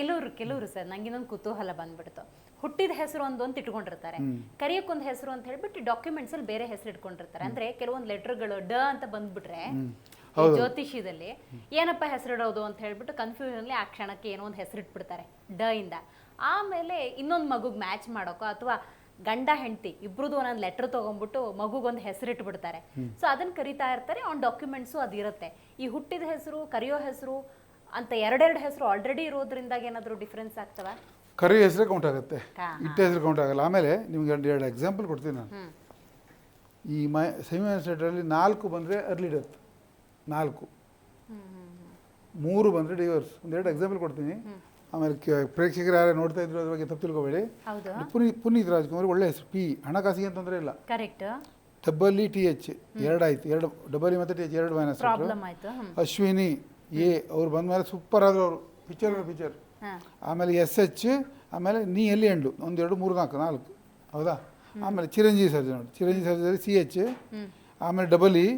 ಕೆಲವರು ಸರ್ ನಂಗೆ ಇನ್ನೊಂದು ಕುತೂಹಲ ಬಂದ್ಬಿಡ್ತು. ಹುಟ್ಟಿದ ಹೆಸರು ಅಂತ ಇಟ್ಕೊಂಡಿರ್ತಾರೆ, ಕರಿಯಕ್ಕೊಂದು ಹೆಸರು ಅಂತ ಹೇಳ್ಬಿಟ್ಟು ಡಾಕ್ಯುಮೆಂಟ್ಸ್ ಅಲ್ಲಿ ಬೇರೆ ಹೆಸರು ಇಟ್ಕೊಂಡಿರ್ತಾರೆ. ಅಂದ್ರೆ ಕೆಲವೊಂದು ಲೆಟರ್ಗಳು ಡ ಅಂತ ಬಂದ್ಬಿಟ್ರೆ ಜ್ಯೋತಿಷ್ಯದಲ್ಲಿ ಏನಪ್ಪ ಹೆಸರಿಡೋದು ಅಂತ ಹೇಳ್ಬಿಟ್ಟು ಕನ್ಫ್ಯೂಷನ್ಲಿ ಆ ಕ್ಷಣಕ್ಕೆ ಏನೋ ಒಂದು ಹೆಸರಿಟ್ಬಿಡ್ತಾರೆ ಡ ಇಂದ. ಆಮೇಲೆ ಇನ್ನೊಂದು ಮಗುಗ್ ಮ್ಯಾಚ್ ಮಾಡೋಕೋ ಅಥವಾ ಗಂಡ ಹೆಂಡತಿ ಇಬ್ರದ್ದು ಒಂದೊಂದು ಲೆಟರ್ ತಗೊಂಡ್ಬಿಟ್ಟು ಮಗುಗೊಂದು ಹೆಸರಿಟ್ಬಿಡ್ತಾರೆ. ಸೊ ಅದನ್ನ ಕರಿತಾ ಇರ್ತಾರೆ, ಆನ್ ಡಾಕ್ಯುಮೆಂಟ್ಸು ಅದಿರುತ್ತೆ. ಈ ಹುಟ್ಟಿದ ಹೆಸರು ಕರಿಯೋ ಹೆಸರು ಅಂತ ಎರಡೆರಡು ಹೆಸರು ಆಲ್ರೆಡಿ ಇರೋದ್ರಿಂದ ಏನಾದರೂ ಡಿಫ್ರೆನ್ಸ್ ಆಗ್ತವ? ಕರಿಯೋ ಹೆಸರೇ ಕೌಂಟ್ ಆಗುತ್ತೆ, ಇಟ್ಟ ಹೆಸರು ಕೌಂಟ್ ಆಗಲ್ಲ. ಆಮೇಲೆ ನಿಮ್ಗೆ ಎರಡು ಎಕ್ಸಾಂಪಲ್ ಕೊಡ್ತೀನಿ ನಾನು. ಈ ಸೆಮಿ ಸ್ಟೇಟಲ್ಲಿ 4 ಬಂದರೆ ಅರ್ಲಿ ಡೆತ್, 4 3 ಬಂದರೆ ಡಿವೋರ್ಸ್. ಒಂದೆರಡು ಎಕ್ಸಾಂಪಲ್ ಕೊಡ್ತೀನಿ. ಆಮೇಲೆ ಪ್ರೇಕ್ಷಕರು ಯಾರು ನೋಡ್ತಾ ಇದ್ರು ಅದ್ರ ಬಗ್ಗೆ ತಪ್ಪು ತಿಳ್ಕೊಬೇಡಿ. ಪುನೀತ್ ರಾಜ್ಕುಮಾರ್ ಒಳ್ಳೆ ಹೆಸರು, ಪಿ, ಹಣಕಾಸಿಗೆ ಅಂತ ತೊಂದರೆ ಇಲ್ಲ. ಕರೆಕ್ಟ್. TH 2 ಆಯ್ತು, 2 ಮತ್ತು TH 2 ಮೈನಸ್. ಅಶ್ವಿನಿ ಎ ಅವ್ರು ಬಂದ್ಮೇಲೆ ಸೂಪರ್ ಆದ್ರು ಅವರು, ಪಿಕ್ಚರ್. ಆಮೇಲೆ SH, ಆಮೇಲೆ ನೀ ಎಲ್ಲಿ ಎಂಡು 1 2 3 4 ಹೌದಾ. ಆಮೇಲೆ ಚಿರಂಜೀವಿ ಸರ್ಜರಿ CH, ಆಮೇಲೆ E,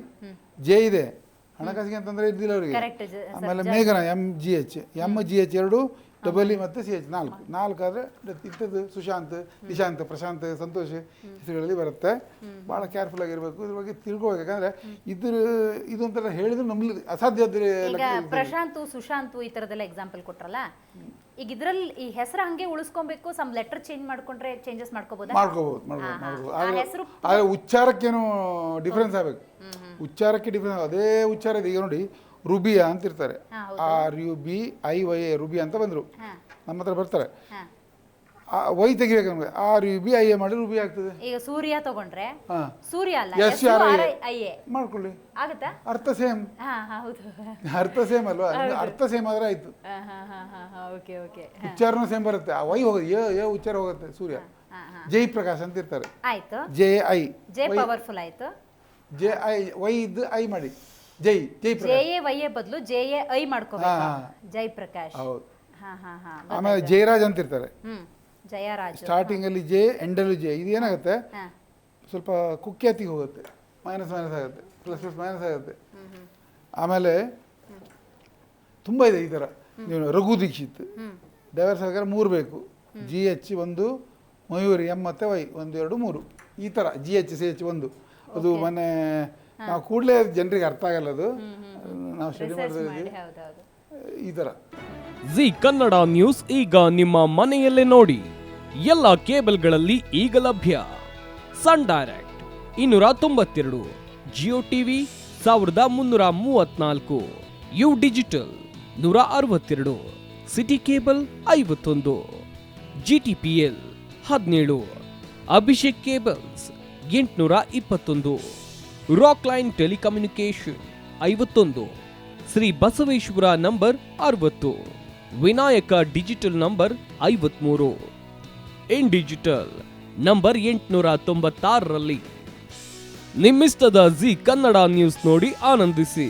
ಜೆ ಇದೆ, ಹಣಕಾಸಿಗೆ ಅಂತಂದ್ರೆ ಇದ್ದಿಲ್ಲ ಅವರಿಗೆ. ಆಮೇಲೆ ಮೇಘನ MGH 2, E ಮತ್ತು CH 4 ಆದರೆ ಇಂಥದ್ದು ಸುಶಾಂತ್, ನಿಶಾಂತ್, ಪ್ರಶಾಂತ್, ಸಂತೋಷ್ ಹೆಸರುಗಳಲ್ಲಿ ಬರುತ್ತೆ. ಭಾಳ ಕೇರ್ಫುಲ್ ಆಗಿರಬೇಕು, ಇದ್ರ ಬಗ್ಗೆ ತಿಳ್ಕೋಬೇಕು. ಯಾಕಂದ್ರೆ ಇದೊಂಥರ ಹೇಳಿದ್ರು ನಮ್ಗೆ ಅಸಾಧ್ಯ. ಪ್ರಶಾಂತ್, ಸುಶಾಂತ್ ಈ ಥರದ್ದೆಲ್ಲ ಎಕ್ಸಾಂಪಲ್ ಕೊಟ್ರಲ್ಲ, ಈಗ ಇದ್ರಲ್ಲಿ ಈ ಹೆಸರು ಹಂಗೆ ಉಳಿಸ್ಕೊಬೇಕು, ಸಮ್ ಲೆಟರ್ ಚೇಂಜ್ ಮಾಡ್ಕೊಂಡ್ರೆ ಚೇಂಜಸ್ ಮಾಡ್ಕೋಬಹುದು. ಆದರೆ ಉಚ್ಚಾರಕ್ಕೇನು ಡಿಫ್ರೆನ್ಸ್ ಆಗಬೇಕು. ಉಚ್ಚಾರಕ್ಕೆ ಡಿಫ್ರೆನ್ಸ್, ಅದೇ ಉಚ್ಚಾರ ಇದೆ. ಈಗ ನೋಡಿ ರುಬಿಯಾ ಅಂತ ಇರ್ತಾರೆ, RUBIYA ರುಬಿ ಅಂತ ಬಂದರು, ನಮ್ಮ ಹತ್ರ ಬರ್ತಾರೆ. ವೈ ತೆಗಿಬೇಕು ನಮಗೆ, RUBIA ಮಾಡಿ ರುಬಿ ಆಗ್ತದೆ. ಈಗ ಸೂರ್ಯ ತಗೊಂಡ್ರೆ ಸೂರ್ಯ ಅಲ್ಲ, ಮಾಡ್ಕೊಳ್ಳಿ, ಅರ್ಥ ಸೇಮ್. ಅರ್ಥ ಸೇಮ್ ಅಲ್ವಾ, ಅರ್ಥ ಸೇಮ್ ಆದ್ರೆ ಆಯ್ತು, ಉಚ್ಚಾರನೂ ಸೇಮ್ ಬರುತ್ತೆ. ವೈ ಹೋಗುತ್ತೆ, ಉಚ್ಚಾರ ಹೋಗುತ್ತೆ. ಸೂರ್ಯ ಜೈ ಪ್ರಕಾಶ್ ಅಂತ ಇರ್ತಾರೆ, JI ಪವರ್ಫುಲ್ ಆಯ್ತು. JI ವೈ ಇದ್ದು ಐ ಮಾಡಿ, ಜೈ ವೈಯ ಬದಲು JAI ಮಾಡ್ಕೋಬೇಕು, ಜೈ ಪ್ರಕಾಶ್. ಹೌದು. ಆಮೇಲೆ ಜಯರಾಜ್ ಅಂತ ಇರ್ತಾರೆ, ಜಯರಾಜ್. ಸ್ಟಾರ್ಟಿಂಗ್ ಅಲ್ಲಿ ಜೆ, ಎಂಡಲ್ಲಿ ಜೆ. ಇದು ಏನಾಗುತ್ತೆ, ಸ್ವಲ್ಪ ಕುಖ್ಯಾತಿಗೆ ಹೋಗುತ್ತೆ, ಮೈನಸ್ ಆಗುತ್ತೆ, ಪ್ಲಸ್ ಮೈನಸ್ ಆಗುತ್ತೆ. ಆಮೇಲೆ ತುಂಬ ಇದೆ ಈ ಥರ. ನೀವು ರಘು ದೀಕ್ಷಿತ್, ಡೈವರ್ಸ್ ಆಗಾರೆ 3 ಬೇಕು, GH 1, ಮಯೂರಿ M ಮತ್ತು Y 1 2 3 ಈ ಥರ. GH CH 1 ಅದು ಮೊನ್ನೆ ನಾವು ಕೂಡಲೇ ಜನರಿಗೆ ಅರ್ಥ ಆಗಲ್ಲ, ಅದು ನಾವು ಸ್ಟಡಿ ಮಾಡಿದ್ವಿ ಈ ಥರ. ಜಿ ಕನ್ನಡ ನ್ಯೂಸ್ ಈಗ ನಿಮ್ಮ ಮನೆಯಲ್ಲೇ ನೋಡಿ. ಎಲ್ಲ ಕೇಬಲ್ಗಳಲ್ಲಿ ಈಗ ಲಭ್ಯ. Sun Direct 292, Jio TV 1334, U digital 162, City cable 51, GTPL 17, Abhishek cables 821, Rockline telecommunication 51, Shri Basaveshwara number 60, Vinayaka digital number 53, in digital number 896ರಲ್ಲಿ. ನಿಮ್ಮಿಸ್ತದ ಜಿ ಕನ್ನಡ ನ್ಯೂಸ್ ನೋಡಿ ಆನಂದಿಸಿ.